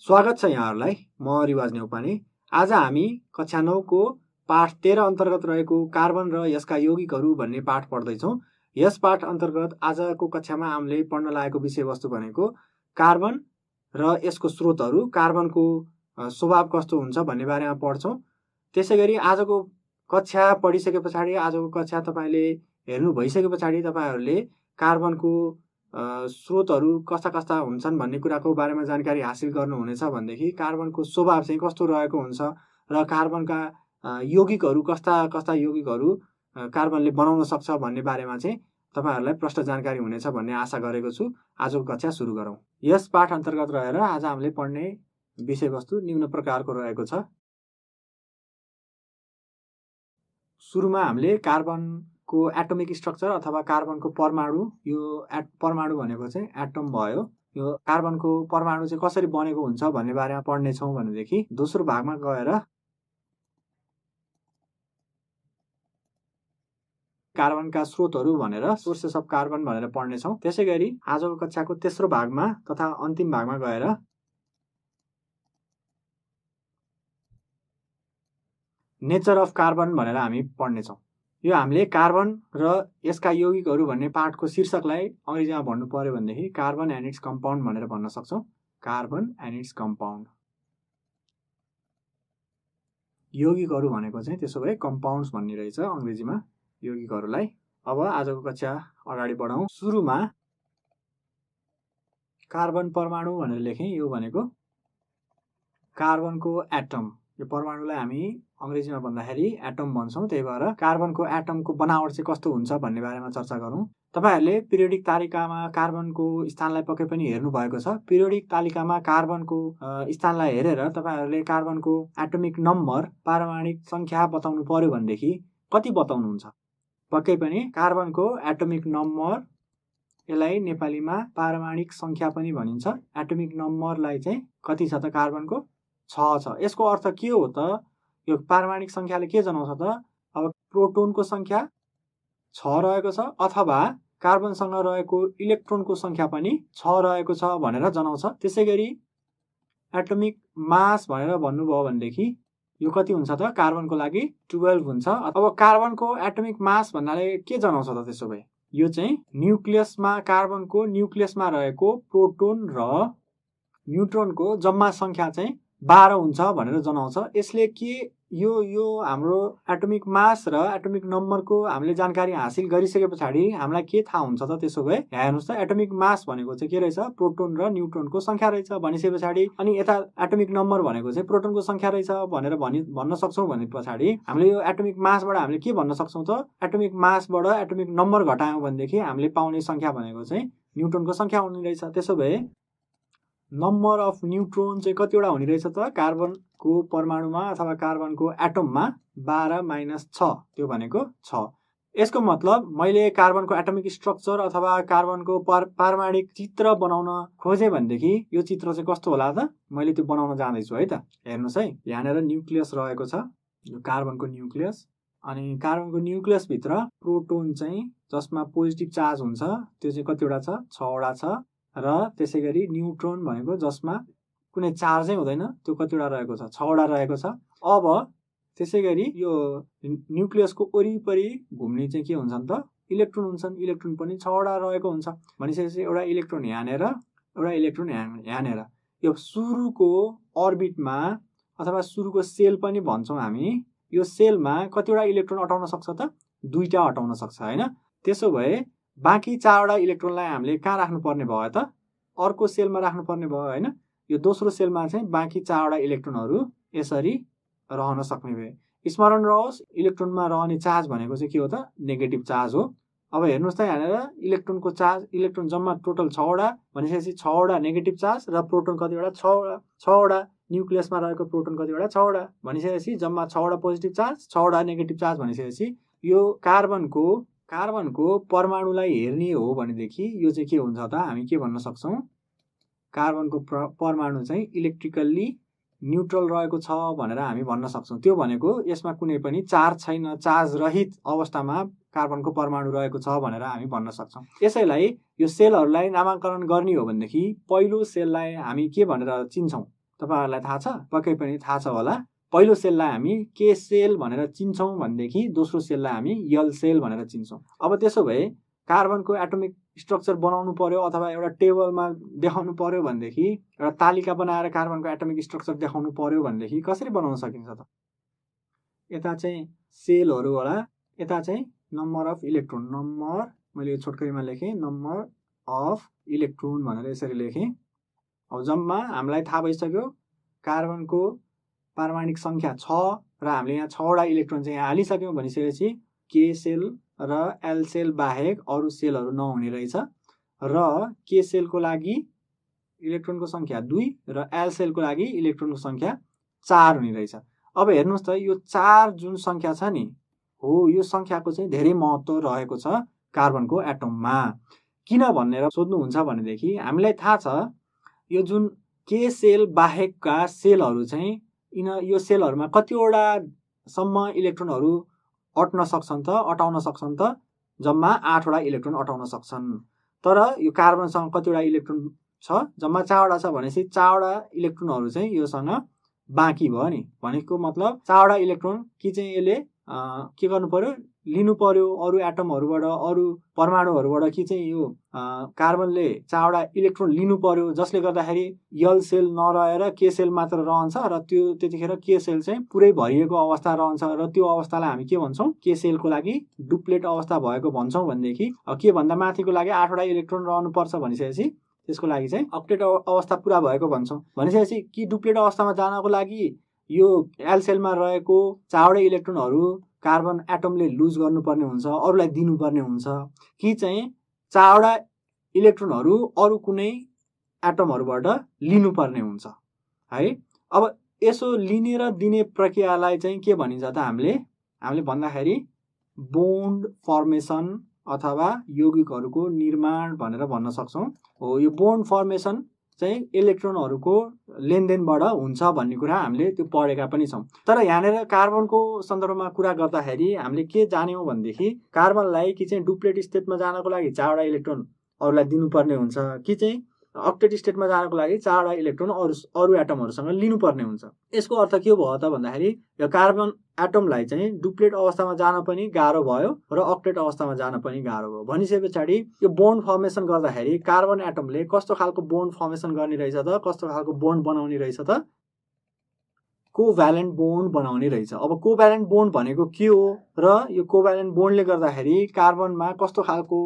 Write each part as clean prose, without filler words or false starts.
स्वागत छ यहाँहरूलाई। म रिवाज नेउपाने। आज हामी कक्षा 9 को पाठ 13 अन्तर्गत रहेको कार्बन र यसका यौगिकहरू भन्ने पाठ पढ्दैछौँ। यस पाठ अन्तर्गत आजको कक्षामा हामीले पढ्न लागेको विषयवस्तु भनेको कार्बन र यसको स्रोतहरू, कार्बनको स्वभाव कस्तो हुन्छ भन्ने बारेमा पढ्छौँ। त्यसैगरी आजको कक्षा पढिसके पछाडि, आजको कक्षा तपाईले हेर्नु भइसके पछाडि तपाईहरूले कार्बनको स्रोतहरू कस्ता कस्ता हुन्छन् भन्ने कुराको बारेमा जानकारी हासिल गर्नुहुनेछ भनेदेखि कार्बनको स्वभाव चाहिँ कस्तो रहेको हुन्छ र कार्बनका यौगिकहरू कस्ता कस्ता यौगिकहरू कार्बनले बनाउन सक्छ भन्ने बारेमा चाहिँ तपाईहरूलाई प्रष्ट जानकारी हुनेछ भन्ने आशा गरेको छु। आजको कक्षा सुरु गरौँ। यस पाठ अन्तर्गत रहेर आज हामीले पढ्ने विषयवस्तु निम्न प्रकारको रहेको छ। सुरुमा हामीले कार्बनको एटोमिक स्ट्रक्चर अथवा कार्बनको परमाणु, यो परमाणु भनेको चाहिँ एटम भयो। यो कार्बनको परमाणु चाहिँ कसरी बनेको हुन्छ भन्ने बारेमा पढ्नेछौँ भनेदेखि दोस्रो भागमा गएर कार्बनका स्रोतहरू भनेर सोर्सेस अफ कार्बन भनेर पढ्नेछौँ। त्यसैगरी आजको कक्षाको तेस्रो भागमा तथा अन्तिम भागमा गएर नेचर अफ कार्बन भनेर हामी पढ्नेछौँ। यो हामीले कार्बन र यसका यौगिकहरू भन्ने पाठको शीर्षकलाई अंग्रेजीमा भन्नु पर्यो भनेदेखि कार्बन एन्ड इट्स कम्पाउन्ड भनेर भन्न सक्छौँ। Carbon and its compound. यौगिकहरू भनेको चाहिँ त्यसो भए कम्पाउन्ड्स भन्ने रहेछ अंग्रेजीमा यौगिकहरूलाई। अब आजको कक्षा अगाडि बढाउँ। सुरुमा कार्बन परमाणु भनेर लेखेँ। यो भनेको कार्बनको एटम। यो परमाणुलाई हामी अंग्रेजीमा भन्दाखेरि एटम भन्छौँ। त्यही भएर कार्बनको एटमको बनावट चाहिँ कस्तो हुन्छ भन्ने बारेमा चर्चा गरौँ। तपाईहरूले पिरियोडिक तालिकामा कार्बनको स्थानलाई पक्कै पनि हेर्नु भएको छ। पिरियोडिक तालिकामा कार्बनको स्थानलाई हेरेर तपाईहरूले कार्बनको एटोमिक नम्बर, पारमाणिक संख्या बताउनु पर्यो भनेदेखि कति बताउनुहुन्छ? पक्कै पनि कार्बनको एटोमिक नम्बर, यसलाई नेपालीमा पारमाणिक संख्या पनि भनिन्छ। एटोमिक नम्बरलाई चाहिँ कति छ त? कार्बनको 6 छ। यसको अर्थ के हो त? यो पारमाणिक संख्याले के जनाउँछ त? अब प्रोटोनको संख्या 6 रहेको छ अथवा कार्बनसँग रहेको इलेक्ट्रोनको संख्या पनि 6 रहेको छ भनेर जनाउँछ। त्यसैगरी एटोमिक मास भनेर भन्नुभयो भनेदेखि यो कति हुन्छ त? कार्बनको लागि 12 हुन्छ। अब कार्बनको एटोमिक मास भन्नाले के जनाउँछ त? त्यसो भए यो चाहिँ न्युक्लियसमा, कार्बनको न्युक्लियसमा रहेको प्रोटोन र न्युट्रोनको जम्मा संख्या चाहिँ 12 हुन्छ भनेर जनाउँछ। यसले के यो हाम्रो एटोमिक मास र एटोमिक नम्बरको हामीले जानकारी हासिल गरिसके पछाडि हामीलाई के थाहा हुन्छ त? त्यसो भए यहाँ हेर्नुस् त, एटोमिक मास भनेको चाहिँ के रहेछ? प्रोटोन र न्युट्रोनको संख्या रहेछ भनिसके पछाडि, अनि यता एटोमिक नम्बर भनेको चाहिँ प्रोटोनको संख्या रहेछ भनेर भन्न सक्छौँ भने पछाडि हामीले यो एटोमिक मासबाट हामीले के भन्न सक्छौँ त? एटोमिक मासबाट एटोमिक नम्बर घटायौँ भनेदेखि हामीले पाउने संख्या भनेको चाहिँ न्युट्रोनको संख्या हुने रहेछ। त्यसो भए नम्बर अफ न्युट्रोन चाहिँ कतिवटा हुने रहेछ त? कार्बनको परमाणुमा अथवा कार्बनको एटममा 12 - 6, त्यो भनेको 6। यसको मतलब मैले कार्बनको एटोमिक स्ट्रक्चर अथवा कार्बनको पारमाणिक चित्र बनाउन खोजेँ भनेदेखि यो चित्र चाहिँ कस्तो होला त? मैले त्यो बनाउन जाँदैछु है त। हेर्नुहोस् है, यहाँनिर न्युक्लियस रहेको छ, यो कार्बनको न्युक्लियस। अनि कार्बनको न्युक्लियस भित्र प्रोटोन चाहिँ जसमा पोजिटिभ चार्ज हुन्छ त्यो चाहिँ कतिवटा छ? 6 वटा छ। र त्यसैगरी न्युट्रोन भनेको जसमा कुनै चार्जै हुँदैन त्यो कतिवटा रहेको छ? 6 वटा रहेको छ। अब त्यसैगरी यो न्युक्लियसको वरिपरि घुम्ने चाहिँ के हुन्छन् त? इलेक्ट्रोन हुन्छन्। इलेक्ट्रोन पनि 6 वटा रहेको हुन्छ। भनिसकेपछि एउटा इलेक्ट्रोन यहाँनिर, एउटा इलेक्ट्रोन यहाँनिर। यो सुरुको अर्बिटमा अथवा सुरुको सेल पनि भन्छौँ हामी। यो सेलमा कतिवटा इलेक्ट्रोन अटाउन सक्छ त? 2टा अटाउन सक्छ हैन? त्यसो भए बाँकी 4 वटा इलेक्ट्रोनलाई हामीले कहाँ राख्नुपर्ने भयो त? अर्को सेलमा राख्नुपर्ने भयो हैन? यो दोस्रो सेलमा चाहिँ बाँकी 4 वटा इलेक्ट्रोनहरू यसरी रहन सक्ने भए। स्मरण रहोस्, इलेक्ट्रोनमा रहने चार्ज भनेको चाहिँ के हो त? नेगेटिभ चार्ज हो। अब हेर्नुहोस् त, यहाँनिर इलेक्ट्रोनको चार्ज, इलेक्ट्रोन जम्मा टोटल 6 वटा भनेपछि 6 वटा नेगेटिभ चार्ज र प्रोटोन कतिवटा? 6 वटा। न्युक्लियसमा रहेको प्रोटोन कतिवटा? 6 वटा भनिसकेपछि जम्मा 6 वटा पोजिटिभ चार्ज, 6 वटा नेगेटिभ चार्ज भनिसकेपछि यो कार्बनको परमाणुलाई हेर्ने हो भनेदेखि यो चाहिँ के हुन्छ त? हामी के भन्न सक्छौँ? कार्बनको परमाणु चाहिँ इलेक्ट्रिकल्ली न्युट्रल रहेको छ भनेर हामी भन्न सक्छौँ। त्यो भनेको यसमा कुनै पनि चार्ज छैन, चार्ज रहित अवस्थामा कार्बनको परमाणु रहेको छ भनेर हामी भन्न सक्छौँ। यसैलाई यो सेलहरूलाई नामाकरण गर्ने हो भनेदेखि पहिलो सेललाई हामी के भनेर चिन्छौँ? तपाईहरुलाई थाहा छ, पक्कै पनि थाहा छ होला। पहिलो सेललाई हामी के सेल भनेर चिन्छौं भनेदेखि दोस्रो सेललाई हामी यल सेल भनेर चिन्छौं। अब त्यसो भए कार्बनको एटोमिक स्ट्रक्चर बनाउनु पर्यो अथवा एउटा टेबलमा देखाउनु पर्यो भनेदेखि, एउटा तालिका बनाएर कार्बनको एटोमिक स्ट्रक्चर देखाउनु पर्यो भनेदेखि कसरी बनाउन सकिन्छ त? यता चाहिँ सेलहरु होला, यता चाहिँ नम्बर अफ इलेक्ट्रोन, नम्बर मैले यो छोटकरीमा लेखेँ, नम्बर अफ इलेक्ट्रोन भनेर यसरी लेखेँ। अब जम्मा हामीलाई थाहा भइसक्यो कार्बनको पारमाणिक संख्या 6 र हामीले यहाँ 6 वटा इलेक्ट्रोन चाहिँ यहाँ हालिसक्यौं भनिसकेपछि के सेल र एल सेल बाहेक अरु सेलहरु नहुने रहेछ र के सेलको लागि इलेक्ट्रोनको संख्या 2 र एल सेलको लागि इलेक्ट्रोनको संख्या 4 हुने रहेछ। अब हेर्नुस् त यो 4 जुन संख्या छ नि, हो यो संख्याको चाहिँ धेरै महत्त्व रहेको छ कार्बनको एटममा। किन भनेर सोध्नुहुन्छ भनेदेखि हामीलाई थाहा छ यो जुन के सेल बाहेकका सेलहरु चाहिँ यो सेलहरुमा कतिवटा सम्म इलेक्ट्रोनहरु अट्न सक्छन् त, अटाउन सक्छन् त? जम्मा 8 वटा इलेक्ट्रोन अटाउन सक्छन्। तर यो कार्बनसँग कतिवटा इलेक्ट्रोन छ? जम्मा 4 वटा छ भनेपछि 4 वटा इलेक्ट्रोनहरु चाहिँ योसँग बाँकी भयो नि। भनेको मतलब 4 वटा इलेक्ट्रोन कि चाहिँ यसले के गर्नु पर्यो, लिनु पर्यो अरु एटमहरुबाट, अरु परमाणुहरुबाट, कि चाहिँ यो कार्बनले 4 वटा इलेक्ट्रोन लिनु पर्यो, जसले गर्दाखेरि यल सेल नरहेर के सेल मात्र रहन्छ र त्यो त्यतिखेर के सेल चाहिँ पुरै भरिएको अवस्था रहन्छ र त्यो अवस्थालाई हामी के भन्छौं? के सेलको लागि डुप्लेट अवस्था भएको भन्छौं भनेदेखि के भन्दा माथिको लागि 8 वटा इलेक्ट्रोन रहनु पर्छ भनिसकेपछि त्यसको लागि चाहिँ अक्टेट अवस्था पुरा भएको भन्छौं। भनिसकेपछि कि डुप्लेट अवस्थामा जानको लागि यो एल सेलमा रहेको 4 वटा इलेक्ट्रोनहरु कार्बन एटमले लुज गर्नुपर्ने हुन्छ, अरूलाई दिनुपर्ने हुन्छ, कि चाहिँ 4 वटा इलेक्ट्रोनहरु अरु कुनै एटमहरुबाट लिनुपर्ने हुन्छ है। अब यसो लिने र दिने प्रक्रियालाई चाहिँ के भनिन्छ त? हामीले भन्दाखेरि बोन्ड फर्मेसन अथवा यौगिकहरुको निर्माण भनेर भन्न सक्छौं। हो यो बोन्ड फर्मेसन चाहिँ इलेक्ट्रोनहरुको लेनदेनबाट हुन्छ भन्ने कुरा हामीले त्यो पढेका पनि छौं। तर यहाँनेर कार्बनको सन्दर्भमा कुरा गर्दाखेरि हामीले के जान्यौं भनेदेखि कार्बनलाई कि चाहिँ डुप्लेट स्टेटमा जानको लागि 4 वटा इलेक्ट्रोन अरूलाई दिनुपर्ने हुन्छ, कि चाहिँ अक्टेट स्टेटमा जानको लागि 4 वटा इलेक्ट्रोन अरु एटमहरुसँग लिनुपर्ने हुन्छ। यसको अर्थ के भयो त भन्दाखेरि यो कार्बन एटमलाई चाहिँ डुप्लेट अवस्थामा जान पनि गाह्रो भयो र अक्टेट अवस्थामा जान पनि गाह्रो भयो। भनिसकेपछि यो बोन्ड फर्मेसन गर्दाखेरि कार्बन एटमले कस्तो खालको बोन्ड फर्मेसन गर्ने रहेछ त? कस्तो खालको बोन्ड बनाउने रहेछ त? कोभ्यालेन्ट बोन्ड बनाउने रहेछ। अब कोभ्यालेन्ट बोन्ड भनेको के हो र यो कोभ्यालेन्ट बोन्डले गर्दाखेरि कार्बनमा कस्तो खालको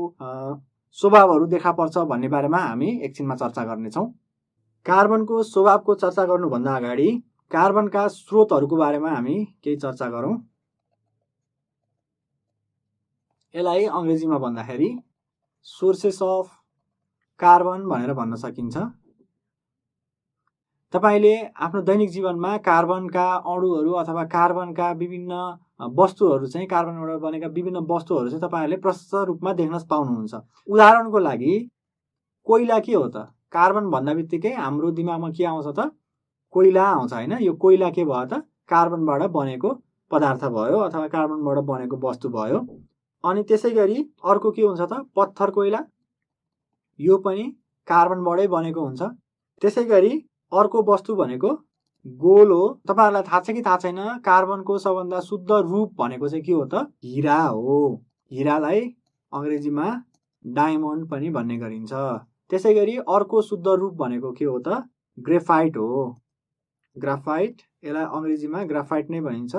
स्वभावहरु देखा पर्छ भन्ने बारेमा हामी एकछिनमा चर्चा गर्नेछौं। कार्बनको स्वभावको चर्चा गर्नुभन्दा अगाडि कार्बनका स्रोतहरुको बारेमा हामी केही चर्चा गरौं। यसलाई अंग्रेजीमा भन्दाखेरि सोर्सेस अफ कार्बन भनेर भन्न सकिन्छ। तपाईले आफ्नो दैनिक जीवनमा कार्बनका अणुहरु अथवा कार्बनका विभिन्न वस्तुहरु चाहिँ कार्बनबाट बनेका विभिन्न वस्तुहरु चाहिँ तपाईहरुले प्रशस्त रूपमा देख्न पाउनुहुन्छ। उदाहरणको लागि कोइला के हो त? कार्बन भन्दाबित्तिकै हाम्रो दिमागमा के आउँछ त? कोइला आउँछ हैन। यो कोइला के भयो त? कार्बनबाट बनेको पदार्थ भयो अथवा कार्बनबाट बनेको वस्तु भयो। अनि त्यसैगरी अर्को के हुन्छ त? पत्थर कोइला, यो पनि कार्बनबाटै बनेको हुन्छ। त्यसैगरी अर्को वस्तु भनेको गोल हो। तपाईहरुलाई थाहा छ कि थाहा छैन? कार्बनको सबभन्दा शुद्ध रूप भनेको चाहिँ के हो त? हीरा हो। हीरालाई अंग्रेजीमा डायमन्ड पनि भन्ने गरिन्छ। त्यसैगरी अर्को शुद्ध रूप भनेको के हो त? ग्रेफाइट हो। ग्राफाइट, यसलाई अंग्रेजीमा ग्राफाइट नै भनिन्छ।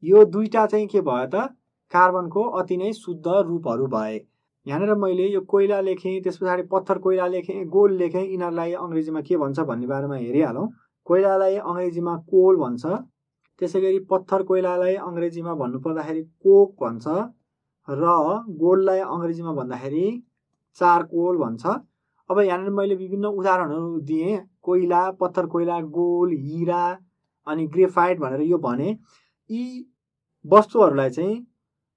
यो दुईटा चाहिँ के भयो त? कार्बनको अति नै शुद्ध रूपहरु भए। यहाँनेर मैले यो कोइला लेखेँ, त्यसपछि पत्थर कोइला लेखेँ, गोल लेखेँ, यिनीहरुलाई अंग्रेजीमा के भन्छ भन्ने बारेमा हेरिहालौं। कोइलालाई अंग्रेजीमा कोल भन्छ। त्यसैगरी पत्थर कोइलालाई अंग्रेजीमा भन्नु पर्दाखेरि कोक भन्छ र गोललाई अंग्रेजीमा भन्दाखेरि चारकोल भन्छ। अब यहाँनेर मैले विभिन्न उदाहरणहरु दिए, कोइला, पत्थर कोइला, गोल, हीरा अनि ग्रेफाइट भनेर यो भने। यी वस्तुहरुलाई चाहिँ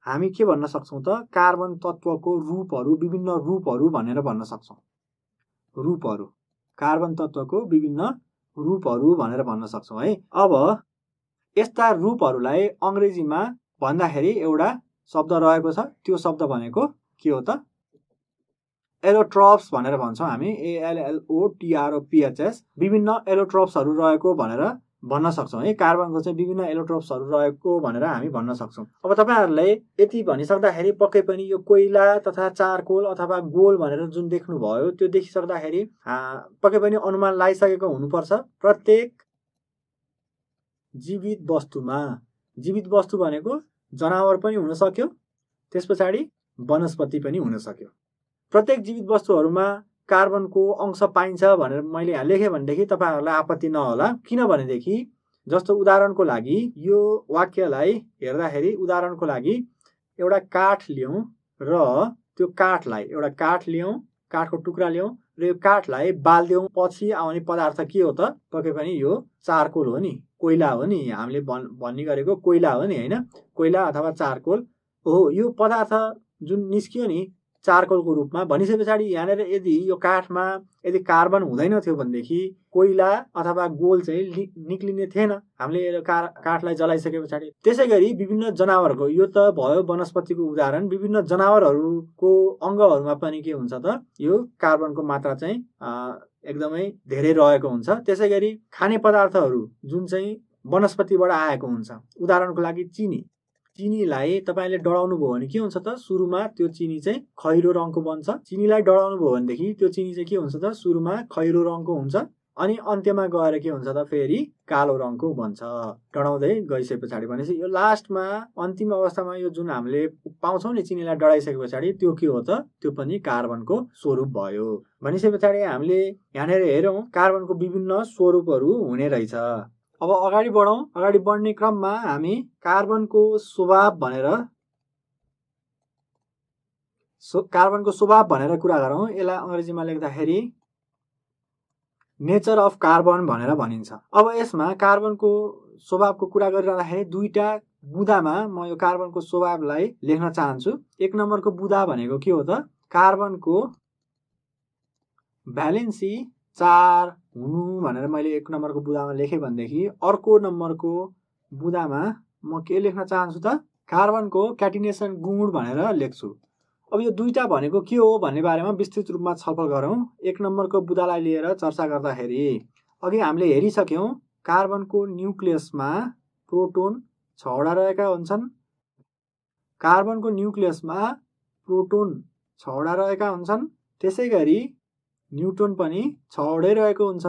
हामी के भन्न सक्छौं त? कार्बन तत्वको रूपहरु, विभिन्न रूपहरु भनेर भन्न सक्छौं। रूपहरु, कार्बन तत्वको विभिन्न रूपहरु भनेर भन्न सक्छौं है। अब यस्ता रूपहरुलाई अंग्रेजीमा भन्दाखेरि एउटा शब्द रहेको छ। त्यो शब्द भनेको के हो त? एलोट्रोप्स भनेर भन्छौँ हामी, ALLOTROPHS, विभिन्न एलोट्रोप्सहरू रहेको भनेर भन्न सक्छौँ है। कार्बनको चाहिँ विभिन्न एलोट्रोप्सहरू रहेको भनेर हामी भन्न सक्छौँ। अब तपाईँहरूले यति भनिसक्दाखेरि पक्कै पनि यो कोइला तथा चारकोल अथवा गोल भनेर जुन देख्नुभयो त्यो देखिसक्दाखेरि पक्कै पनि अनुमान लगाइसकेको हुनुपर्छ। प्रत्येक जीवित वस्तुमा, जीवित वस्तु भनेको जनावर पनि हुन सक्यो, त्यस पछाडि वनस्पति पनि हुन सक्यो। प्रत्येक जीवित वस्तुहरूमा कार्बनको अंश पाइन्छ भनेर मैले यहाँ लेखेँ भनेदेखि तपाईँहरूलाई आपत्ति नहोला। किनभनेदेखि जस्तो उदाहरणको लागि यो वाक्यलाई हेर्दाखेरि उदाहरणको लागि एउटा काठ लियौँ र त्यो काठलाई एउटा काठ लियौँ, काठको टुक्रा लियौँ र यो काठलाई बाल्दियौँ, पछि आउने पदार्थ के हो त? पक्कै पनि यो चारकोल हो नि, कोइला हो नि, हामीले भन्ने गरेको कोइला हो नि होइन, कोइला अथवा चारकोल हो। यो पदार्थ जुन निस्कियो नि चारकोलको रूपमा, भनिसके पछाडि यहाँनिर यदि यो काठमा यदि कार्बन हुँदैन थियो भनेदेखि कोइला अथवा गोल चाहिँ निक्लिने थिएन हामीले काठलाई जलाइसके पछाडि। त्यसै गरी विभिन्न जनावरको, यो त भयो वनस्पतिको उदाहरण, विभिन्न जनावरहरूको अङ्गहरूमा पनि के हुन्छ त? यो कार्बनको मात्रा चाहिँ एकदमै धेरै रहेको हुन्छ। त्यसै गरी खाने पदार्थहरू जुन चाहिँ वनस्पतिबाट आएको हुन्छ, उदाहरणको लागि चिनी, चिनीलाई तपाईँले डढाउनु भयो भने के हुन्छ त? सुरुमा त्यो चिनी चाहिँ खैरो रङको बन्छ। चिनीलाई डढाउनु भयो भनेदेखि त्यो चिनी चाहिँ के हुन्छ त? सुरुमा खैरो रङको हुन्छ, अनि अन्त्यमा गएर के हुन्छ त? फेरि कालो रङको बन्छ डढाउँदै गइसके पछाडि। भनेपछि यो लास्टमा अन्तिम अवस्थामा यो जुन हामीले पाउँछौँ नि चिनीलाई डढाइसके पछाडि, त्यो के हो त? त्यो पनि कार्बनको स्वरूप भयो। भनिसके पछाडि हामीले यहाँनिर हेरौँ कार्बनको विभिन्न स्वरूपहरू हुने रहेछ। अब अगाडि बढौँ। अगाडि बढ्ने क्रममा हामी कार्बनको स्वभाव भनेर कुरा गरौँ। यसलाई अङ्ग्रेजीमा लेख्दाखेरि नेचर अफ कार्बन भनेर भनिन्छ। अब यसमा कार्बनको स्वभावको कुरा गरिरहँदाखेरि दुईटा बुदामा म यो कार्बनको स्वभावलाई लेख्न चाहन्छु। एक नम्बरको बुदा भनेको के हो त? कार्बनको भ्यालेन्सी 4 हुनु भनेर मैले एक नम्बरको बुदामा लेखेँ भनेदेखि अर्को नम्बरको बुदामा म के लेख्न चाहन्छु त? कार्बनको क्याटिनेसन गुण भनेर लेख्छु। अब यो दुईटा भनेको के हो भन्ने बारेमा विस्तृत रूपमा छलफल गरौँ। एक नम्बरको बुदालाई लिएर चर्चा गर्दाखेरि अघि हामीले हेरिसक्यौँ कार्बनको न्युक्लियसमा प्रोटोन 6 वटा रहेका हुन्छन्। कार्बनको न्युक्लियसमा प्रोटोन 6 वटा रहेका हुन्छन्। त्यसै गरी न्युट्रोन पनि 6 वटै रहेको हुन्छ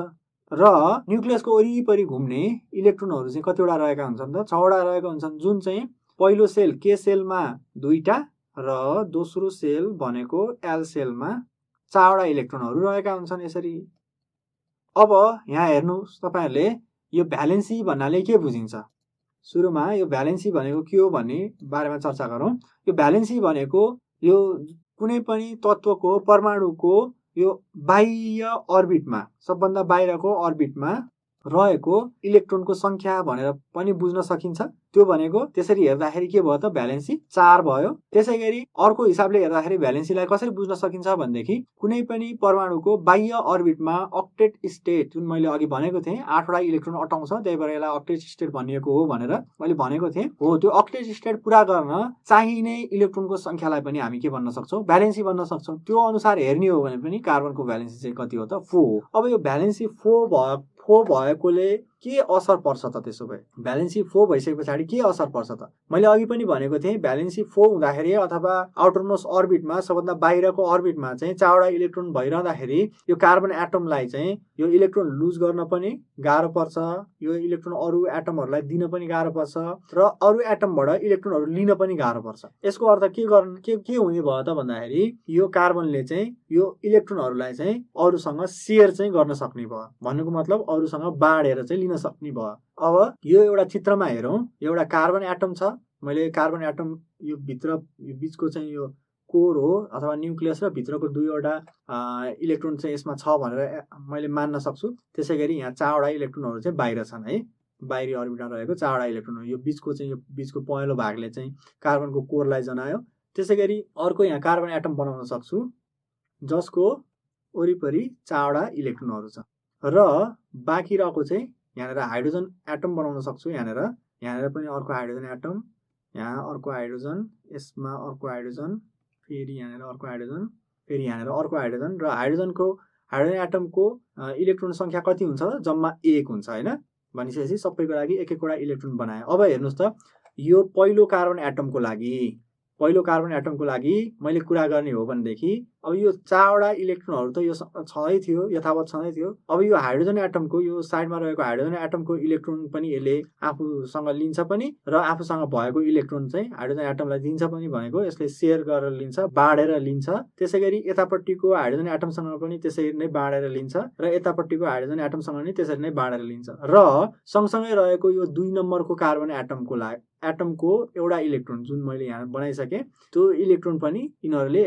र न्युक्लियसको वरिपरि घुम्ने इलेक्ट्रोनहरू चाहिँ कतिवटा रहेका हुन्छन् त? 6 वटा रहेका हुन्छन्, जुन चाहिँ पहिलो सेल के सेलमा 2टा र दोस्रो सेल भनेको एल सेलमा 4 वटा इलेक्ट्रोनहरू रहेका हुन्छन्। यसरी अब यहाँ हेर्नुहोस् तपाईँहरूले यो भ्यालेन्सी भन्नाले के बुझिन्छ? सुरुमा यो भ्यालेन्सी भनेको के हो भन्ने बारेमा चर्चा गरौँ। यो भ्यालेन्सी भनेको यो कुनै पनि तत्त्वको परमाणुको यो बाह्य अर्बिटमा, सबभन्दा बाहिरको अर्बिटमा रहेको इलेक्ट्रोनको संख्या भनेर पनि बुझ्न सकिन्छ। त्यो भनेको त्यसरी हेर्दाखेरि के भयो त? भ्यालेन्सी 4 भयो। त्यसै गरी अर्को हिसाबले हेर्दाखेरि भ्यालेन्सीलाई कसरी बुझ्न सकिन्छ भनेदेखि कुनै पनि परमाणुको बाह्य अर्बिटमा अक्टेट स्टेट, जुन मैले अघि भनेको थिएँ 8 वटा इलेक्ट्रोन अटाउँछ, त्यही भएर यसलाई अक्टेट स्टेट भनिएको हो भनेर मैले भनेको थिएँ। हो, त्यो अक्टेट स्टेट पुरा गर्न चाहिने इलेक्ट्रोनको संख्यालाई पनि हामी के भन्न सक्छौँ? भ्यालेन्सी भन्न सक्छौँ। त्यो अनुसार हेर्ने हो भने पनि कार्बनको भ्यालेन्सी चाहिँ कति हो त? 4। अब यो भ्यालेन्सी 4 भएकोले के असर पर्छ त? त्यसो भए भ्यालेन्सी 4 भइसके पछाडि के असर पर्छ त? मैले अघि पनि भनेको थिएँ भ्यालेन्सी 4 हुँदाखेरि अथवा आउटरमोस्ट अर्बिटमा, सबभन्दा बाहिरको अर्बिटमा चाहिँ 4 वटा इलेक्ट्रोन भइरहँदाखेरि यो कार्बन एटमलाई चाहिँ यो इलेक्ट्रोन लुज गर्न पनि गाह्रो पर्छ, यो इलेक्ट्रोन अरू एटमहरूलाई दिन पनि गाह्रो पर्छ र अरू एटमबाट इलेक्ट्रोनहरू लिन पनि गाह्रो पर्छ। यसको अर्थ के हुने भयो त भन्दाखेरि यो कार्बनले चाहिँ यो इलेक्ट्रोनहरूलाई चाहिँ अरूसँग सेयर चाहिँ गर्न सक्ने भयो। भन्नुको मतलब अरूसँग बाँडेर चाहिँ लिन सक्ने भयो। अब यो एउटा चित्रमा हेरौँ। एउटा कार्बन एटम छ। मैले कार्बन एटम यो भित्र यो बीचको चाहिँ यो कोर हो अथवा न्युक्लियस र भित्रको 2वटा इलेक्ट्रोन चाहिँ यसमा छ भनेर मैले मान्न सक्छु। त्यसै गरी यहाँ 4 वटा इलेक्ट्रोनहरू चाहिँ बाहिर छन् है, बाहिरी अर्बिटमा रहेको 4 वटा इलेक्ट्रोनहरू। यो बीचको पहेँलो भागले चाहिँ कार्बनको कोरलाई जनायो। त्यसै गरी अर्को यहाँ कार्बन एटम बनाउन सक्छु जसको वरिपरि 4 वटा इलेक्ट्रोनहरू छ र बाँकी रहेको चाहिँ यहाँनिर हाइड्रोजन एटम बनाउन सक्छु। यहाँनिर पनि अर्को हाइड्रोजन एटम, यहाँ अर्को हाइड्रोजन, यसमा अर्को हाइड्रोजन, फेरि यहाँनिर अर्को हाइड्रोजन फेरि यहाँनिर अर्को हाइड्रोजन र हाइड्रोजन एटमको इलेक्ट्रोन सङ्ख्या कति हुन्छ त जम्मा 1 हुन्छ हैन भनिसकेपछि सबैको लागि एक एकवटा इलेक्ट्रोन बनाए। अब हेर्नुस् त यो पहिलो कार्बन एटमको लागि मैले कुरा गर्ने हो भनेदेखि अब यो 4वटा इलेक्ट्रोनहरु त यो छँदै थियो यथावत छँदै थियो। अब यो हाइड्रोजन एटमको यो साइडमा रहेको हाइड्रोजन एटमको इलेक्ट्रोन पनि यसले आफूसँग लिन्छ पनि र आफूसँग भएको इलेक्ट्रोन चाहिँ हाइड्रोजन एटमलाई दिन्छ पनि भनेको यसले शेयर गरेर लिन्छ बाँडेर लिन्छ। त्यसैगरी यतापट्टिको हाइड्रोजन एटमसँग पनि त्यसरी नै बाँडेर लिन्छ र यतापट्टिको हाइड्रोजन एटमसँग पनि त्यसरी नै बाँडेर लिन्छ र सँगसँगै रहेको यो 2 नम्बरको कार्बन एटमको एउटा इलेक्ट्रोन जुन मैले यहाँ बनाइसके त्यो इलेक्ट्रोन पनि यिनीहरूले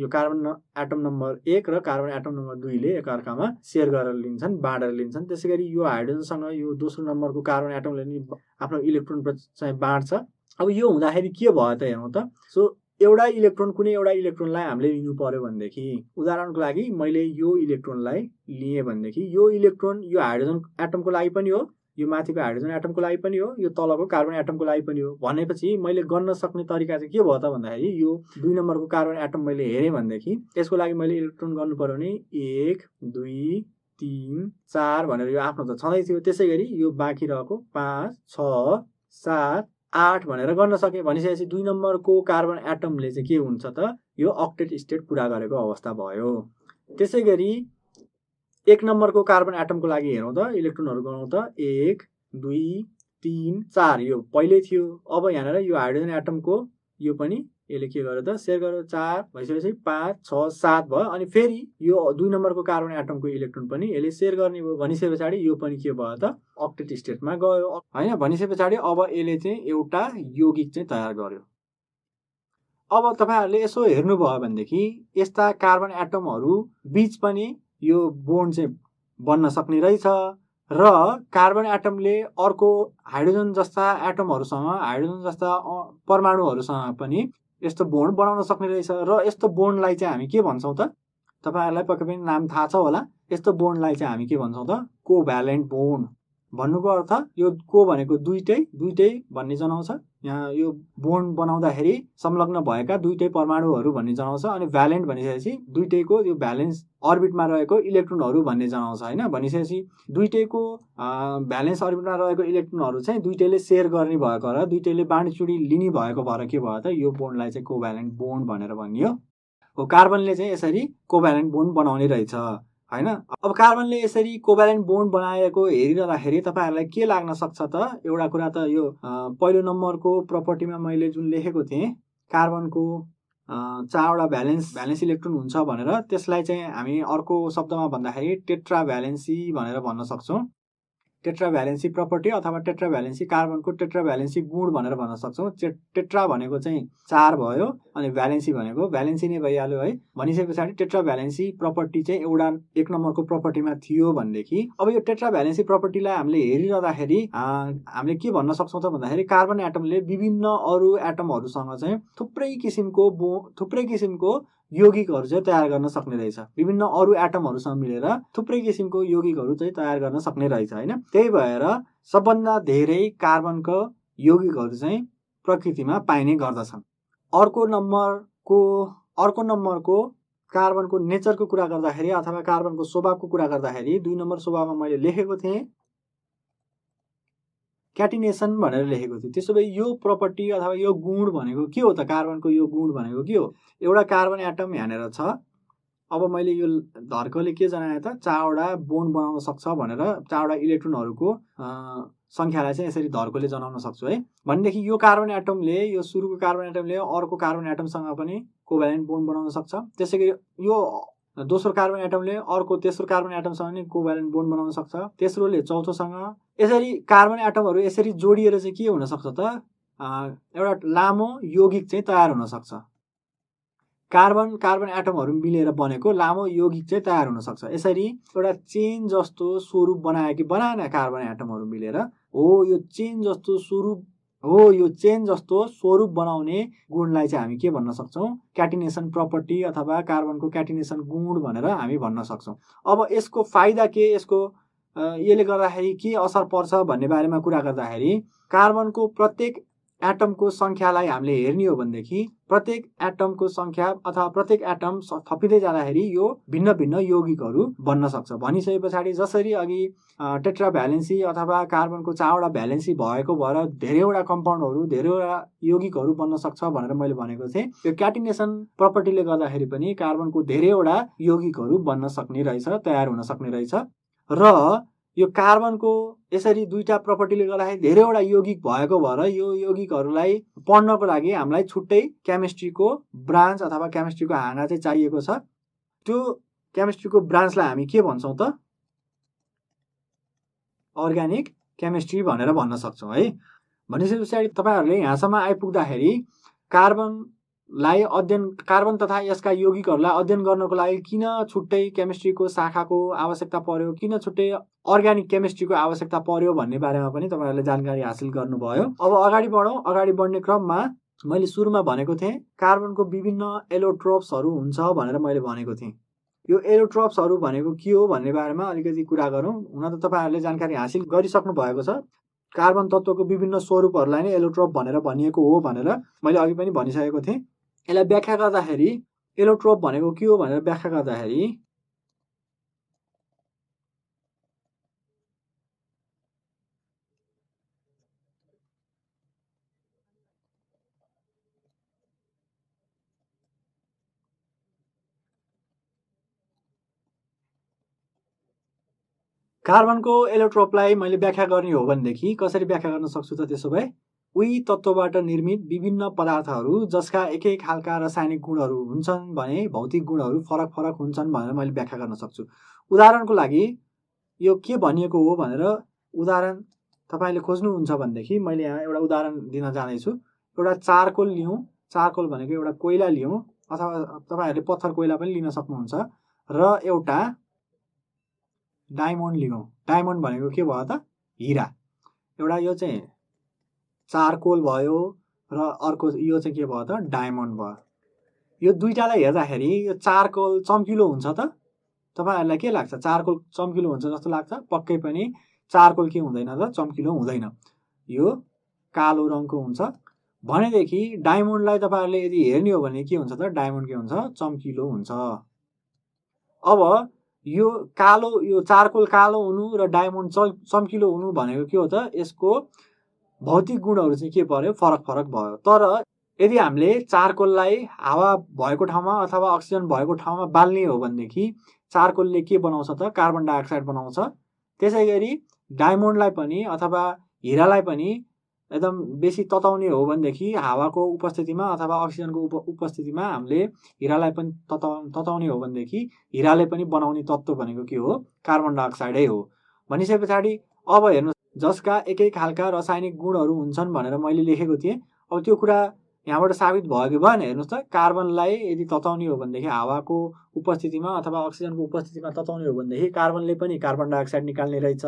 यो कार्बन एटम नम्बर 1 र कार्बन एटम नम्बर 2 ले एकअर्कामा शेयर गरेर लिन्छन् बाँडेर लिन्छन्। त्यसैगरी यो हाइड्रोजनसँग यो दोस्रो नम्बरको कार्बन एटमले नि आफ्नो इलेक्ट्रोन चाहिँ बाँड्छ। अब यो हुँदाखेरि के भयो त हेरौँ त। सो एउटा इलेक्ट्रोन कुनै एउटा इलेक्ट्रोनलाई हामीले लिनु पर्यो भनेदेखि उदाहरणको लागि मैले यो इलेक्ट्रोनलाई लिए भनेदेखि यो इलेक्ट्रोन यो हाइड्रोजन एटमको लागि पनि हो यो माथिको हाइड्रोजन एटमको लागि पनि हो यो तलको कार्बन एटमको लागि पनि हो भनेपछि मैले गर्न सक्ने तरिका चाहिँ के भयो त भन्दाखेरि यो 2 नम्बरको कार्बन एटम मैले हेरेँ भनेदेखि यसको लागि मैले इलेक्ट्रोन गर्नु पर्यो भने 1 2 3 4 भनेर यो आफ्नो त छँदै थियो। त्यसैगरी यो बाँकी रहेको 5 6 7 8 भनेर गर्न सके भनिसकेपछि 2 नम्बरको कार्बन एटमले चाहिँ के हुन्छ त यो अक्टेट स्टेट पुरा गरेको अवस्था भयो। त्यसैगरी 1 नम्बरको कार्बन एटमको लागि हेरौँ त इलेक्ट्रोनहरु गरौँ त 1 2 3 4 यो पहिले थियो। अब यहाँनिर यो हाइड्रोजन एटमको यो पनि यसले के गर्यो त शेयर गर्यो 4 भइसकेपछि 5 6 7 भयो अनि फेरि यो 2 नम्बरको कार्बन एटमको इलेक्ट्रोन पनि यसले शेयर गर्ने भयो भनिसके पछाडी यो पनि के भयो त अक्टेट स्टेटमा गयो हैन भनिसके पछाडी अब यसले चाहिँ एउटा यौगिक चाहिँ तयार गर्यो। अब तपाईहरुले यसो हेर्नुभयो भनेदेखि यस्ता कार्बन एटमहरु बीच पनि यो बोन्ड चाहिँ बन्न सक्ने रहेछ र कार्बन एटमले अर्को हाइड्रोजन जस्ता एटमहरुसँग हाइड्रोजन जस्ता परमाणुहरुसँग पनि यस्तो बोन्ड बनाउन सक्ने रहेछ र यस्तो बोन्डलाई चाहिँ हामी के भन्छौं त तपाईहरुलाई पक्कै पनि नाम थाहा छ होला। यस्तो बोन्डलाई चाहिँ हामी के भन्छौं त कोभ्यालेन्ट बोन्ड भन्नुको अर्थ यो को भनेको दुईटै भन्ने जनाउँछ। यहाँ यो बोन्ड बनाउँदाखेरि संलग्न भएका दुईटै परमाणुहरु भन्ने जनाउँछ अनि भ्यालेन्ट भनिसकेपछि दुईटैको यो भ्यालेन्स अर्बिटमा रहेको इलेक्ट्रोनहरु भन्ने जनाउँछ हैन भनिसकेपछि दुईटैको भ्यालेन्स अर्बिटमा रहेको इलेक्ट्रोनहरु चाहिँ दुईटैले शेयर गर्ने भएको र दुईटैले बाँडीचुडी लिने भएको भएर के भयो त यो बोन्डलाई चाहिँ कोभ्यालेन्ट बोन्ड भनेर भनियो। हो कार्बनले चाहिँ यसरी कोभ्यालेन्ट बोन्ड बनाउने रहेछ हैन। अब कार्बनले यसरी कोभ्यालेन्ट बोन्ड बनाएको हेरिरहँदाखेरि तपाईहरुलाई के लाग्न सक्छ त एउटा कुरा त यो पहिलो नम्बरको प्रपर्टीमा मैले जुन लेखेको थिएँ कार्बनको 4वटा भ्यालेन्स इलेक्ट्रोन हुन्छ भनेर त्यसलाई चाहिँ हामी अर्को शब्दमा भन्दाखेरि टेट्रा भ्यालेन्सी भनेर भन्न सक्छौं। टेट्रा भ्यालेन्सी प्रपर्टी अथवा टेट्रा भ्यालेन्सी कार्बनको टेट्रा भ्यालेन्सी गुण भनेर भन्न सक्छौं। टेट्रा भनेको चाहिँ 4 भयो अनि भ्यालेन्सी भनेको भ्यालेन्सी नै भइहाल्यो है भनिसके पछाडी टेट्रा भ्यालेन्सी प्रपर्टी चाहिँ एउटा 1 नम्बरको प्रपर्टीमा थियो भनेदेखि अब यो टेट्रा भ्यालेन्सी प्रपर्टीलाई हामीले हेरिरहँदाखेरि हामीले के भन्न सक्छौं त भन्दाखेरि कार्बन एटमले विभिन्न अरु एटमहरुसँग चाहिँ थुप्रै किसिमको यौगिकहरु चाहिँ तयार गर्न सक्ने रहेछ। विभिन्न अरु एटमहरुसँग मिलेर थुप्रै किसिमको यौगिकहरु चाहिँ तयार गर्न सक्ने रहेछ हैन। त्यही भएर सबभन्दा धेरै कार्बनको यौगिकहरु चाहिँ प्रकृतिमा पाइने गर्दछन्। अर्को नम्बरको कार्बनको नेचरको कुरा गर्दाखेरि अथवा कार्बनको स्वभावको कुरा गर्दाखेरि 2 नम्बर स्वभावमा मैले लेखेको थिएँ क्याटिनेसन भनेर लेखेको थियो। त्यसोभए यो प्रपर्टी अथवा यो गुण भनेको के हो त कार्बनको यो गुण भनेको के हो। एउटा कार्बन एटम यहाँनिर छ। अब मैले यो धर्कले के जनाए त 4वटा बोन्ड बनाउन सक्छ भनेर 4वटा इलेक्ट्रोनहरुको संख्यालाई चाहिँ यसरी धर्कले जनाउन सक्छु है भनेदेखि यो कार्बन एटमले यो सुरुको कार्बन एटमले अर्को कार्बन एटमसँग पनि कोभ्यालेन्ट बोन्ड बनाउन सक्छ। त्यसैगरी यो दोस्रो कार्बन एटमले अर्को तेस्रो कार्बन एटमसँग नि कोभ्यालेन्ट बोन्ड बनाउन सक्छ। तेस्रोले चौथोसँग यसरी कार्बन एटमहरु यसरी जोडिएर चाहिँ के हुन सक्छ त एउटा लामो यौगिक चाहिँ तयार हुन सक्छ। कार्बन एटमहरु मिलेर बनेको लामो यौगिक चाहिँ तयार हुन सक्छ। यसरी एउटा चेन जस्तो स्वरूप बनाए कि बनाएन कार्बन एटमहरु मिलेर यो चेन जस्तो स्वरूप बनाउने गुणलाई चाहिँ हामी के भन्न सक्छौं क्याटिनेसन प्रपर्टी अथवा कार्बनको क्याटिनेसन गुण भनेर हामी भन्न सक्छौं। अब यसको फाइदा के यसको यसले गर्दाखेरि के असर पर्छ भन्ने बारेमा कुरा गर्दाखेरि कार्बनको प्रत्येक एटमको सङ्ख्यालाई हामीले हेर्ने हो भनेदेखि प्रत्येक एटमको सङ्ख्या अथवा प्रत्येक एटम थपिँदै जाँदाखेरि यो भिन्न भिन्न यौगिकहरू बन्न सक्छ। भनिसके पछाडि जसरी अघि टेट्रा भ्यालेन्सी अथवा कार्बनको 4वटा भ्यालेन्सी भएको भएर धेरैवटा कम्पाउन्डहरू धेरैवटा यौगिकहरू बन्न सक्छ भनेर मैले भनेको थिएँ। यो क्याटिनेसन प्रपर्टीले गर्दाखेरि पनि कार्बनको धेरैवटा यौगिकहरू बन्न सक्ने रहेछ, तयार हुन सक्ने रहेछ। र यो कार्बनको यसरी दुईटा प्रपर्टीले गर्दाखेरि धेरैवटा यौगिक भएको भएर यो यौगिकहरूलाई पढ्नको लागि हामीलाई छुट्टै केमिस्ट्रीको ब्रान्च अथवा केमिस्ट्रीको हाँगा चाहिँ चाहिएको छ। त्यो केमिस्ट्रीको ब्रान्चलाई हामी के भन्छौँ त? अर्ग्यानिक केमिस्ट्री भनेर भन्न सक्छौँ है। भनिसके पछाडि तपाईँहरूले यहाँसम्म आइपुग्दाखेरि कार्बन तथा यसका यौगिकहरूलाई अध्ययन गर्नको लागि किन छुट्टै केमिस्ट्रीको शाखाको आवश्यकता पर्यो, किन छुट्टै अर्ग्यानिक केमिस्ट्रीको आवश्यकता पर्यो भन्ने बारेमा पनि तपाईँहरूले जानकारी हासिल गर्नुभयो। अब अगाडि बढौँ। अगाडि बढ्ने क्रममा मैले सुरुमा भनेको थिएँ कार्बनको विभिन्न एलोट्रोप्सहरू हुन्छ भनेर मैले भनेको थिएँ। यो एलोट्रोप्सहरू भनेको के हो भन्ने बारेमा अलिकति कुरा गरौँ। हुन त तपाईँहरूले जानकारी हासिल गरिसक्नु भएको छ। कार्बन तत्त्वको विभिन्न स्वरूपहरूलाई नै एलोट्रोप भनेर भनिएको हो भनेर मैले अघि पनि भनिसकेको थिएँ। यसलाई व्याख्या गर्दाखेरि एलोट्रोप भनेको के हो भनेर व्याख्या गर्दाखेरि कार्बनको एलोट्रोपलाई मैले व्याख्या गर्ने हो भनेदेखि कसरी व्याख्या गर्न सक्छु त? त्यसो भए उही तत्त्वबाट निर्मित विभिन्न पदार्थहरू जसका एकै खालका रासायनिक गुणहरू हुन्छन् भने भौतिक गुणहरू फरक फरक हुन्छन् भनेर मैले व्याख्या गर्न सक्छु। उदाहरणको लागि यो के भनिएको हो भनेर उदाहरण तपाईँले खोज्नुहुन्छ भनेदेखि मैले यहाँ एउटा उदाहरण दिन जाँदैछु। एउटा चारकोल लिउँ। चारकोल भनेको एउटा कोइला लिउँ अथवा तपाईँहरूले पत्थर कोइला पनि लिन सक्नुहुन्छ। र एउटा डायमन्ड लिउँ। डायमन्ड भनेको के भयो त? हिरा। एउटा यो चाहिँ चारकोल भयो र अर्को यो चाहिँ के भयो त? डायमन्ड भयो। यो दुईटालाई हेर्दाखेरि यो चारकोल चम्किलो हुन्छ त? तपाईँहरूलाई के लाग्छ? चारकोल चम्किलो हुन्छ जस्तो लाग्छ? पक्कै पनि चारकोल के हुँदैन त? चम्किलो हुँदैन। यो कालो रङको हुन्छ। भनेदेखि डायमन्डलाई तपाईँहरूले यदि हेर्ने हो भने के हुन्छ त? डायमन्ड के हुन्छ? चम्किलो हुन्छ। अब यो चारकोल कालो हुनु र डायमन्ड चम्किलो हुनु भनेको के हो त? यसको भौतिक गुणहरू चाहिँ के पर्यो? फरक फरक भयो। तर यदि हामीले चारकोललाई हावा भएको ठाउँमा अथवा अक्सिजन भएको ठाउँमा बाल्ने हो भनेदेखि चारकोलले के बनाउँछ त? कार्बन डाइअक्साइड बनाउँछ। त्यसै गरी डायमन्डलाई पनि अथवा हिरालाई पनि एकदम बेसी तताउने हो भनेदेखि हावाको उपस्थितिमा अथवा अक्सिजनको उपस्थितिमा हामीले हिरालाई पनि तताउने हो भनेदेखि हिराले पनि बनाउने तत्त्व भनेको के हो? कार्बन डाइअक्साइडै हो। भनिसके पछाडि अब हेर्नु, जसका एकै खालका रासायनिक गुणहरू हुन्छन् भनेर मैले लेखेको थिएँ। अब त्यो कुरा यहाँबाट साबित भयो कि भएन? हेर्नुहोस् त, कार्बनलाई यदि तताउने हो भनेदेखि हावाको उपस्थितिमा अथवा अक्सिजनको उपस्थितिमा तताउने हो भनेदेखि कार्बनले पनि कार्बन डाइअक्साइड निकाल्ने रहेछ,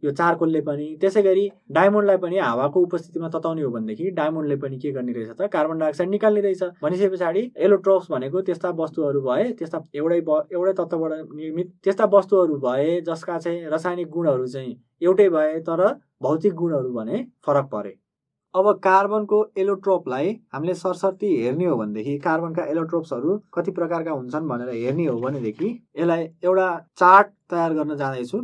यो चारकोलले पनि। त्यसै गरी डायमन्डलाई पनि हावाको उपस्थितिमा तताउने हो भनेदेखि डायमन्डले पनि के गर्ने रहेछ त? कार्बन डाइअक्साइड निकाल्ने रहेछ। भनिसके पछाडि एलोट्रोप्स भनेको त्यस्ता वस्तुहरू भए, त्यस्ता एउटै तत्त्वबाट निर्मित त्यस्ता वस्तुहरू भए जसका चाहिँ रासायनिक गुणहरू चाहिँ एउटै भए तर भौतिक गुणहरू भने फरक परे। अब कार्बनको एलोट्रोपलाई हामीले सरसर्ती हेर्ने हो भनेदेखि कार्बनका एलोट्रोप्सहरू कति प्रकारका हुन्छन् भनेर हेर्ने हो भनेदेखि यसलाई एउटा चार्ट तयार गर्न जाँदैछु।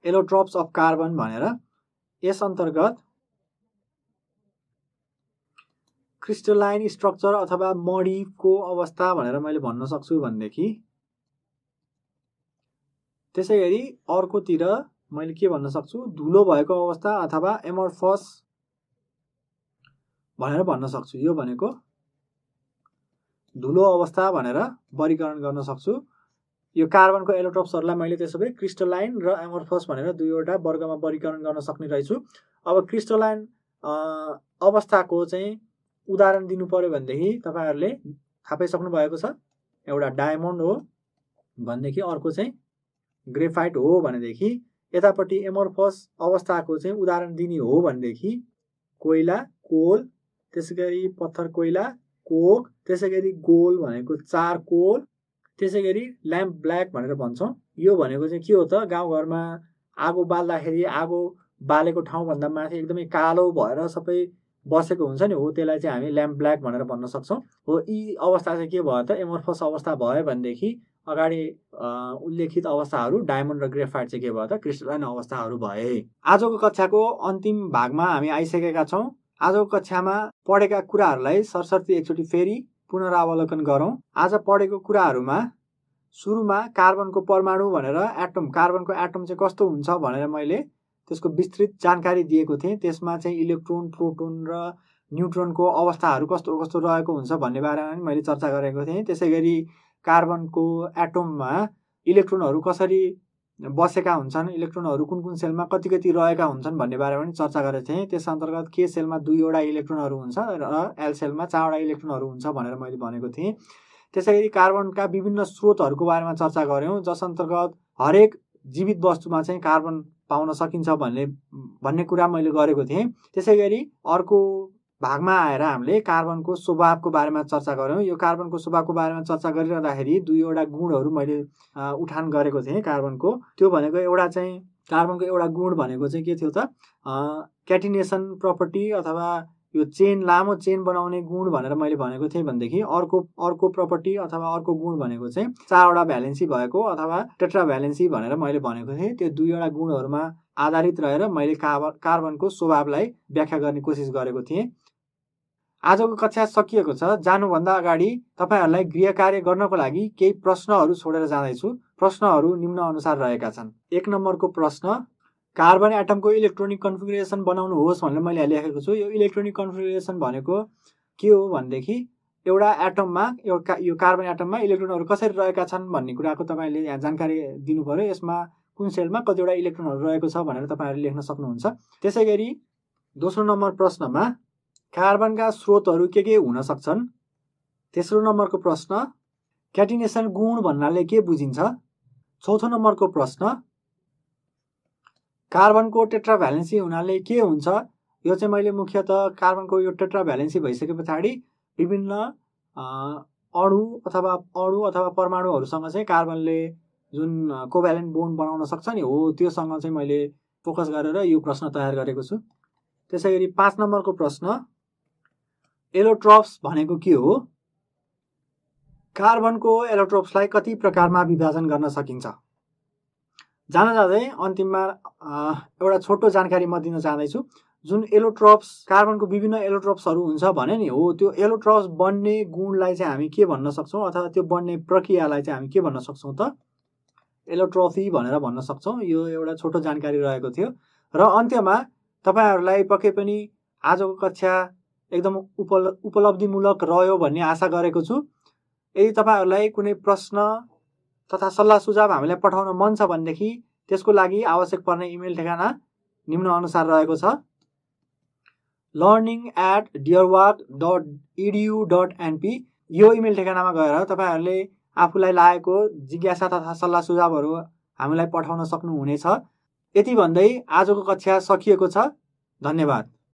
एलोट्रोप्स अफ कार्बन भनेर यस अन्तर्गत क्रिस्टलाइन स्ट्रक्चर अथवा मणिको अवस्था भनेर मैले भन्न सक्छु भनेदेखि, त्यसै गरी अर्कोतिर मैले के भन्न सक्छु? धुलो भएको अवस्था अथवा एमोर्फस भनेर भन्न सक्छु। यो भनेको धुलो अवस्था भनेर वर्गीकरण गर्न सक्छु। यो कार्बनको एलोट्रोप्सहरूलाई मैले त्यसो भए क्रिस्टलाइन र एमोर्फस भनेर दुईवटा वर्गमा वर्गीकरण गर्न सक्ने रहेछु। अब क्रिस्टलाइन अवस्थाको चाहिँ उदाहरण दिनु पर्यो भनेदेखि तपाईँहरूले थाहा पाइसक्नु भएको छ। एउटा डायमन्ड हो भनेदेखि अर्को चाहिँ ग्रेफाइट हो भनेदेखि यतापट्टि एमोर्फस अवस्थाको चाहिँ उदाहरण दिने हो भनेदेखि कोइला, कोल, त्यसै गरी पत्थर कोइला, कोक, त्यसै गरी गोल भनेको चारकोल, त्यसै गरी ल्याम्प ब्ल्याक भनेर भन्छौँ। यो भनेको चाहिँ के हो त? गाउँघरमा आगो बाल्दाखेरि आगो बालेको ठाउँभन्दा माथि एकदमै कालो भएर सबै बसेको हुन्छ नि, हो त्यसलाई चाहिँ हामी ल्याम्प ब्ल्याक भनेर भन्न सक्छौँ। हो यी अवस्था चाहिँ के भयो त, एमोर्फस अवस्था भयो भनेदेखि अगाडि उल्लेखित अवस्थाहरू डायमन्ड र ग्रेफाइट चाहिँ के भयो त, क्रिस्टलाइन अवस्थाहरू भए। आजको कक्षाको अन्तिम भागमा हामी आइसकेका छौँ। आजको कक्षामा पढेका कुराहरूलाई सरसर्ती एकचोटि फेरि पुनरावलोकन गरौँ। आज पढेको कुराहरूमा सुरुमा कार्बनको परमाणु भनेर कार्बनको एटम चाहिँ कस्तो हुन्छ भनेर मैले त्यसको विस्तृत जानकारी दिएको थिएँ। त्यसमा चाहिँ इलेक्ट्रोन, प्रोटोन र न्युट्रोनको अवस्थाहरू कस्तो कस्तो रहेको हुन्छ भन्ने बारेमा पनि मैले चर्चा गरेको थिएँ। त्यसै गरी कार्बनको एटममा इलेक्ट्रोनहरू कसरी बसेका हुन्छन्, इलेक्ट्रोनहरू कुन कुन सेलमा कति कति रहेका हुन्छन् भन्ने बारेमा पनि चर्चा गरेको थिएँ। त्यस अन्तर्गत के सेलमा 2वटा इलेक्ट्रोनहरू हुन्छ र एल सेलमा 4वटा इलेक्ट्रोनहरू हुन्छ भनेर मैले भनेको थिएँ। त्यसै गरी कार्बनका विभिन्न स्रोतहरूको बारेमा चर्चा गऱ्यौँ, जस अन्तर्गत हरेक जीवित वस्तुमा चाहिँ कार्बन पाउन सकिन्छ भन्ने कुरा मैले गरेको थिएँ। त्यसै गरी अर्को भागमा आएर हामीले कार्बनको स्वभावको बारेमा चर्चा गऱ्यौँ। यो कार्बनको स्वभावको बारेमा चर्चा गरिरहँदाखेरि 2वटा गुणहरू मैले उठान गरेको थिएँ कार्बनको। त्यो भनेको एउटा चाहिँ कार्बनको एउटा गुण भनेको चाहिँ के थियो त, क्याटिनेसन प्रपर्टी अथवा यो चेन, लामो चेन बनाउने गुण भनेर मैले भनेको थिएँ। भनेदेखि अर्को प्रपर्टी अथवा अर्को गुण भनेको चाहिँ 4वटा भ्यालेन्सी भएको अथवा टेट्रा भ्यालेन्सी भनेर मैले भनेको थिएँ। त्यो 2वटा गुणहरूमा आधारित रहेर मैले कार्बनको स्वभावलाई व्याख्या गर्ने कोसिस गरेको थिएँ। आजको कक्षा सकिएको छ। जानुभन्दा अगाडि तपाईँहरूलाई गृह कार्य गर्नको लागि केही प्रश्नहरू छोडेर जाँदैछु। प्रश्नहरू निम्न अनुसार रहेका छन्। 1 नम्बरको प्रश्न, कार्बन एटमको इलेक्ट्रोनिक कन्फिगरेसन बनाउनुहोस् भनेर मैले लेखेको छु। यो इलेक्ट्रोनिक कन्फिगरेसन भनेको के हो भनेदेखि एउटा एटममा यो कार्बन एटममा इलेक्ट्रोनहरू कसरी रहेका छन् भन्ने कुराको तपाईँले यहाँ जानकारी दिनु पर्यो। यसमा कुन सेलमा कतिवटा इलेक्ट्रोनहरू रहेको छ भनेर तपाईँहरूले लेख्न सक्नुहुन्छ। त्यसै गरी दोस्रो नम्बर प्रश्नमा कार्बनका स्रोतहरू के हुन सक्छन्। तेस्रो नम्बरको प्रश्न, क्याटिनेसन गुण भन्नाले के बुझिन्छ। चौथो नम्बरको प्रश्न, कार्बनको टेट्रा भ्यालेन्सी हुनाले के हुन्छ। यो चाहिँ मैले मुख्यतः कार्बनको यो टेट्रा भ्यालेन्सी भइसके पछाडि विभिन्न अणु अथवा परमाणुहरूसँग चाहिँ कार्बनले जुन कोभ्यालेन्ट बोन्ड बनाउन सक्छ नि, हो त्योसँग चाहिँ मैले फोकस गरेर यो प्रश्न तयार गरेको छु। त्यसै गरी 5 नम्बरको प्रश्न, एलोट्रोप्स भनेको के हो। कार्बनको एलोट्रोप्सलाई कति प्रकारमा विभाजन गर्न सकिन्छ। जाँदै अन्तिममा एउटा छोटो जानकारी म दिन चाहदैछु। जुन एलोट्रोप्स, कार्बनको विभिन्न एलोट्रोप्सहरू हुन्छ भने नि, हो त्यो एलोट्रोप्स बन्ने गुणलाई चाहिँ हामी के भन्न सक्छौँ अथवा त्यो बन्ने प्रक्रियालाई चाहिँ हामी के भन्न सक्छौँ त, एलोट्रोफी भनेर भन्न सक्छौँ। यो एउटा छोटो जानकारी रहेको थियो। र अन्त्यमा तपाईँहरूलाई पक्कै पनि आजको कक्षा एकदम उपलब्धिमूलक रह्यो भन्ने आशा गरेको छु। यदि तपाईँहरूलाई कुनै प्रश्न तथा सल्लाह सुझाव हामीलाई पठाउन मन छ भनेदेखि त्यसको लागि आवश्यक पर्ने इमेल ठेगाना निम्न अनुसार रहेको छ। learning@dearwork.edu.np यो इमेल ठेगानामा गएर तपाईँहरूले आफूलाई लागेको जिज्ञासा तथा सल्लाह सुझावहरू हामीलाई पठाउन सक्नुहुनेछ। यति भन्दै आजको कक्षा सकिएको छ। धन्यवाद।